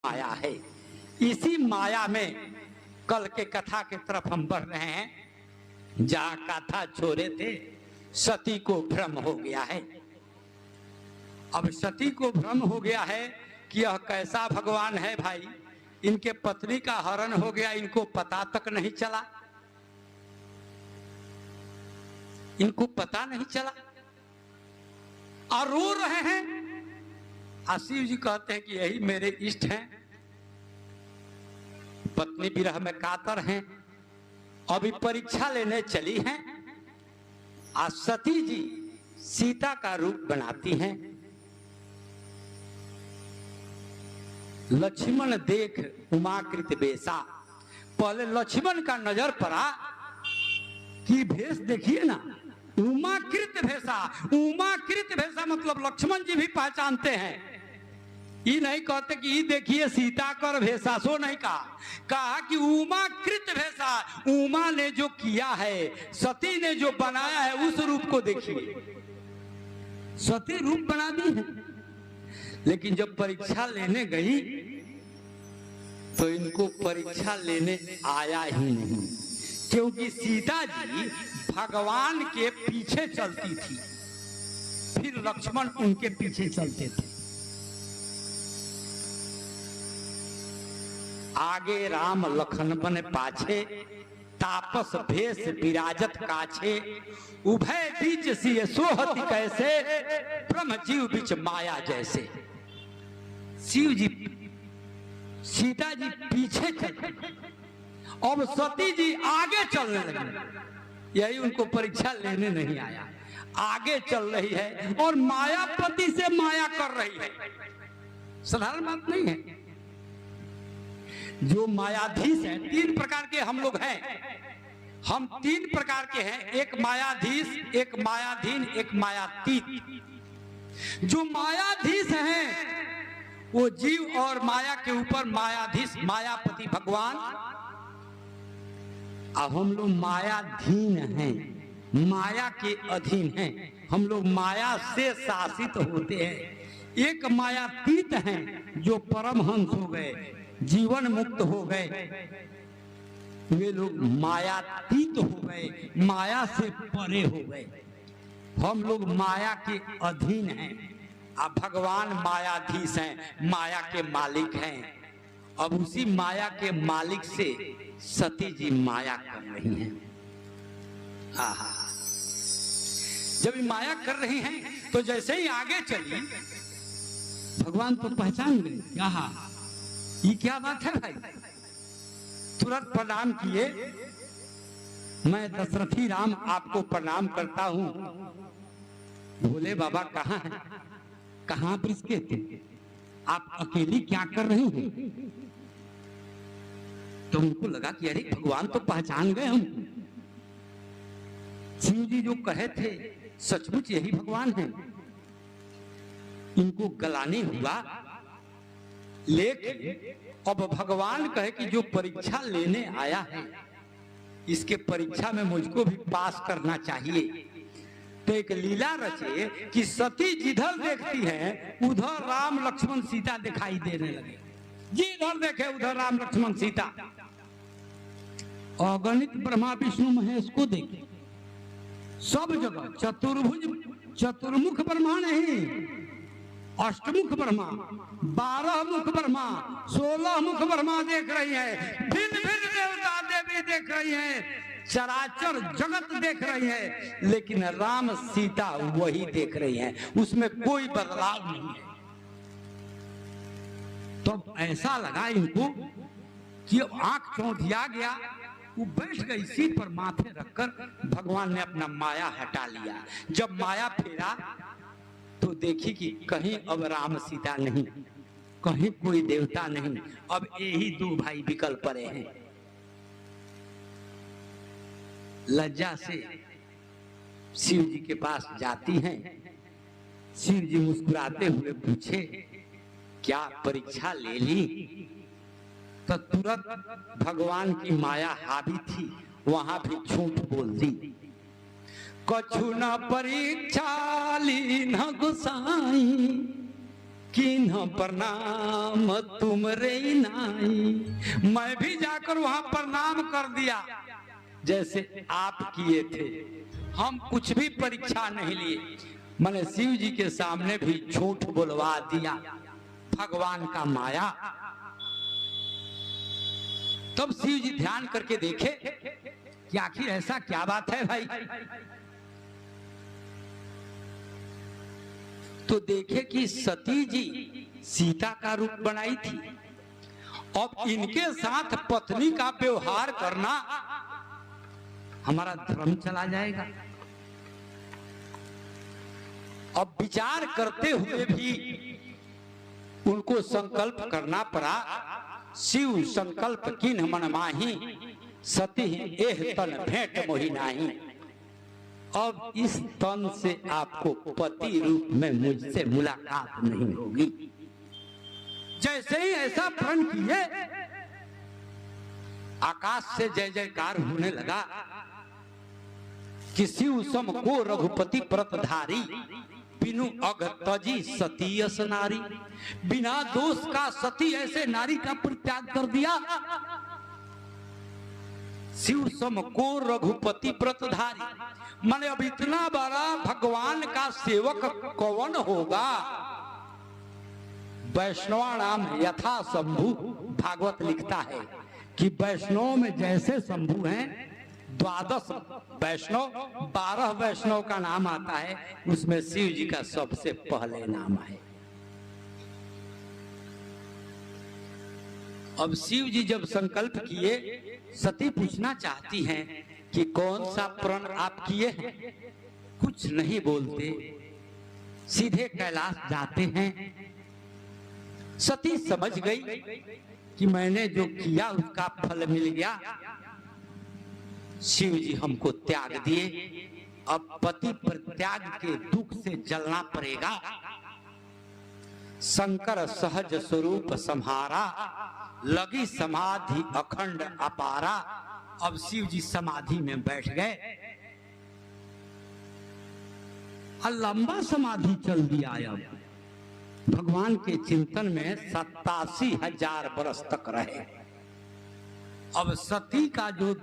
माया है। इसी माया में कल के कथा की तरफ हम बढ़ रहे हैं। जहां कथा छोड़े थे, सती को भ्रम हो गया है। अब सती को भ्रम हो गया है कि यह कैसा भगवान है भाई, इनके पत्नी का हरण हो गया, इनको पता तक नहीं चला, इनको पता नहीं चला और रो रहे हैं। शिव जी कहते हैं कि यही मेरे इष्ट हैं, पत्नी विरह में कातर हैं, अभी परीक्षा लेने चली हैं। आज सती जी सीता का रूप बनाती हैं। लक्ष्मण देख उमाकृत बेसा, पहले लक्ष्मण का नजर पड़ा कि भेष देखिए ना, उमाकृत भेषा। उमाकृत भेषा मतलब लक्ष्मण जी भी पहचानते हैं। ये नहीं कहते कि ये देखिए सीता कर भेषा, सो नहीं कहा, कहा कि उमाकृत भेषा। उमा ने जो किया है, सती ने जो बनाया है, उस रूप को देखिए। सती रूप बना दी है, लेकिन जब परीक्षा लेने गई तो इनको परीक्षा लेने आया ही नहीं, क्योंकि सीता जी भगवान के पीछे चलती थी, फिर लक्ष्मण उनके पीछे चलते थे। आगे राम लखन बन पाछे, तापस भेष विराजत काछे, उभय बीच सिय सोहति कैसे, ब्रह्म जीव बीच माया जैसे। शिव जी सीता जी पीछे चलते, अब सती जी आगे चलने लगी। यही उनको परीक्षा लेने नहीं आया, आगे चल रही है और मायापति से माया कर रही है। साधारण बात नहीं है। जो मायाधीश है, तीन प्रकार के हम लोग हैं, हम तीन प्रकार के हैं, एक मायाधीश, एक मायाधीन, एक मायातीत। जो मायाधीश हैं वो जीव और माया के ऊपर मायाधीश मायापति भगवान, अब हम लोग मायाधीन हैं, माया के अधीन हैं, हम लोग माया से शासित होते हैं। एक मायातीत हैं जो परमहंस हो गए, जीवन मुक्त हो गए, वे लोग मायातीत हो गए, माया से परे हो गए। हम लोग माया के अधीन हैं, अब भगवान मायाधीश हैं, माया के मालिक हैं। अब उसी माया के मालिक से सती जी माया कर रही हैं। आहा, जब माया कर रही हैं तो जैसे ही आगे चली, भगवान तो पहचान गए। आहा, ये क्या बात है भाई, तुरंत प्रणाम किए। मैं दशरथी राम आपको प्रणाम करता हूं। बोले बाबा कहाँ है, कहाँ पर इसके थे, आप अकेली क्या कर रही हैं? तो उनको लगा कि अरे भगवान तो पहचान गए हम। शिव जी जो कहे थे सचमुच यही भगवान है। इनको गलानी हुआ, लेकिन अब भगवान कहे कि जो परीक्षा लेने आया है, इसके परीक्षा में मुझको भी पास करना चाहिए। तो एक लीला रचे कि सती जिधर देखती है उधर राम लक्ष्मण सीता दिखाई देने लगे। जिधर देखे उधर राम लक्ष्मण सीता। अगणित ब्रह्मा विष्णु महेश को देखे, सब जगह चतुर्भुज चतुर्मुख ब्रह्मा नहीं, अष्टमुख ब्रह्मा, 12 मुख ब्रह्मा, 16 मुख ब्रह्मा देख रही है, भिन्न भिन्न देवता देवी देख रही है, चराचर जगत देख रही है, लेकिन राम सीता वही देख रही हैं, उसमें कोई बदलाव नहीं है। तो ऐसा लगा इनको कि आंख चौंधिया गया। वो बैठ गई सीट पर, माथे रखकर भगवान ने अपना माया हटा लिया। जब माया फेरा तो देखी कि कहीं अब राम सीता नहीं, कहीं कोई देवता नहीं, अब यही दो भाई विकल पड़े हैं। लज्जा से शिव जी के पास जाती हैं। शिव जी मुस्कुराते हुए पूछे, क्या परीक्षा ले ली? तो तुरंत भगवान की माया हावी थी, वहां भी झूठ बोल दी। कछु न परीक्षा ली न गुसाई, किन्ह प्रणाम तुम रे नाई। मैं भी जाकर वहां प्रणाम कर दिया जैसे आप किए थे। हम कुछ भी परीक्षा नहीं लिए, मैंने शिव जी के सामने भी झूठ बोलवा दिया, भगवान का माया। तब शिव जी ध्यान करके देखे कि आखिर ऐसा क्या बात है भाई। तो देखे कि सती जी सीता का रूप बनाई थी। अब इनके साथ पत्नी का व्यवहार करना हमारा धर्म चला जाएगा। अब विचार करते हुए भी उनको संकल्प करना पड़ा। शिव संकल्प किन्ह मन माही, सती एह तन भेंट मोहि नाही। अब इस तन से आपको पति रूप में मुझसे मुलाकात नहीं होगी। जैसे ही ऐसा प्रण किए, आकाश से जय जयकार होने लगा कि शिव सम को रघुपति व्रतधारी, बिनु अघ तजी सती यस नारी। बिना दोष का सती ऐसे नारी का परित्याग कर दिया। शिव सम को रघुपति व्रतधारी, माने अब इतना बड़ा भगवान का सेवक कौन होगा। वैष्णवाणाम यथा शंभु, भागवत लिखता है कि वैष्णव में जैसे शंभु हैं 12 वैष्णव, 12 वैष्णव का नाम आता है, उसमें शिव जी का सबसे पहले नाम है। अब शिव जी जब संकल्प किए, सती पूछना चाहती हैं कि कौन सा प्रण आप किए हैं। कुछ नहीं बोलते, सीधे कैलाश जाते हैं। सती समझ गई कि मैंने जो किया उसका फल मिल गया। शिव जी हमको त्याग दिए, अब पति परित्याग के दुख से जलना पड़ेगा। शंकर सहज स्वरूप सम्हारा, लगी समाधि अखंड अपारा। अब शिव जी समाधि में बैठ गए और लंबा समाधि चल दिया। अब भगवान के चिंतन में 87,000 वर्ष तक रहे। अब सती का जो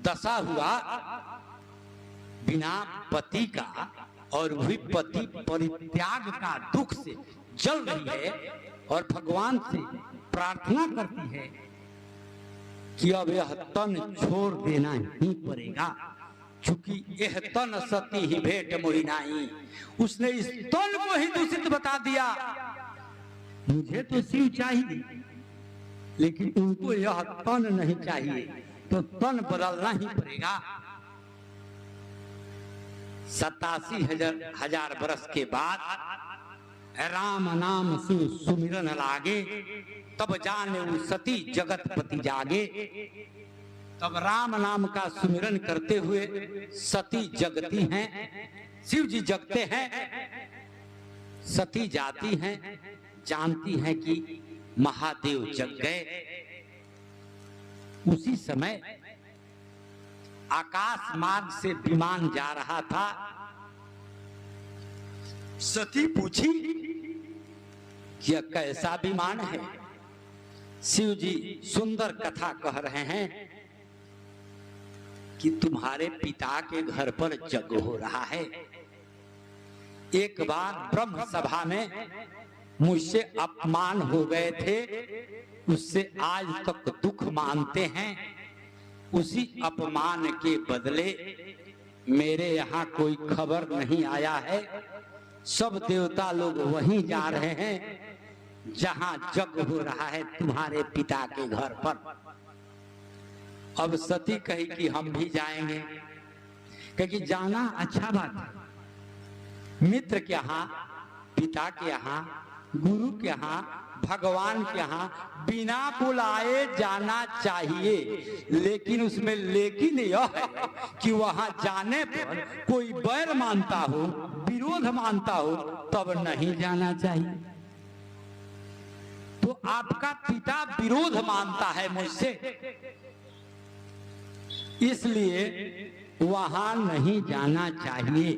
दशा हुआ, बिना पति का और वही पति परित्याग का दुख से जल रही है और भगवान से प्रार्थना करती है कि अब यह तन छोड़ देना ही पड़ेगा, क्योंकि यह तन सती ही भेंट मोहि नाही। उसने इस तन को ही दूषित बता दिया। मुझे तो शिव चाहिए, लेकिन उनको यह तन नहीं चाहिए, तो तन बदलना ही पड़ेगा। 87,000 वर्ष के बाद राम नाम सुमिरन लागे, तब जाने वो सती जगतपति जागे। तब राम नाम का सुमिरन करते हुए सती जगती हैं, शिव जी जगते हैं। सती जाती हैं, जानती हैं कि महादेव जग गए। उसी समय आकाश मार्ग से विमान जा रहा था। सती पूछी यह कैसा विमान है। शिव जी सुंदर कथा कह रहे हैं कि तुम्हारे पिता के घर पर यज्ञ हो रहा है। एक बार ब्रह्म सभा में मुझसे अपमान हो गए थे, उससे आज तक दुख मानते हैं। उसी अपमान के बदले मेरे यहाँ कोई खबर नहीं आया है। सब देवता लोग वहीं जा रहे हैं जहां यज्ञ हो रहा है तुम्हारे पिता के घर पर। अब सती कही कि हम भी जाएंगे, क्योंकि जाना अच्छा बात है। मित्र के यहाँ, पिता के यहाँ, गुरु के यहाँ, भगवान के यहाँ बिना बुलाए जाना चाहिए। लेकिन उसमें लेकिन यह है कि वहां जाने पर कोई बैर मानता हो, विरोध मानता हो, तब नहीं जाना चाहिए। तो आपका पिता विरोध मानता है मुझसे, इसलिए वहां नहीं जाना चाहिए।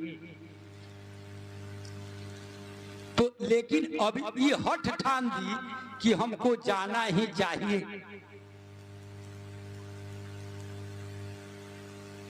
तो लेकिन अब ये हठ ठान दी कि हमको जाना ही चाहिए।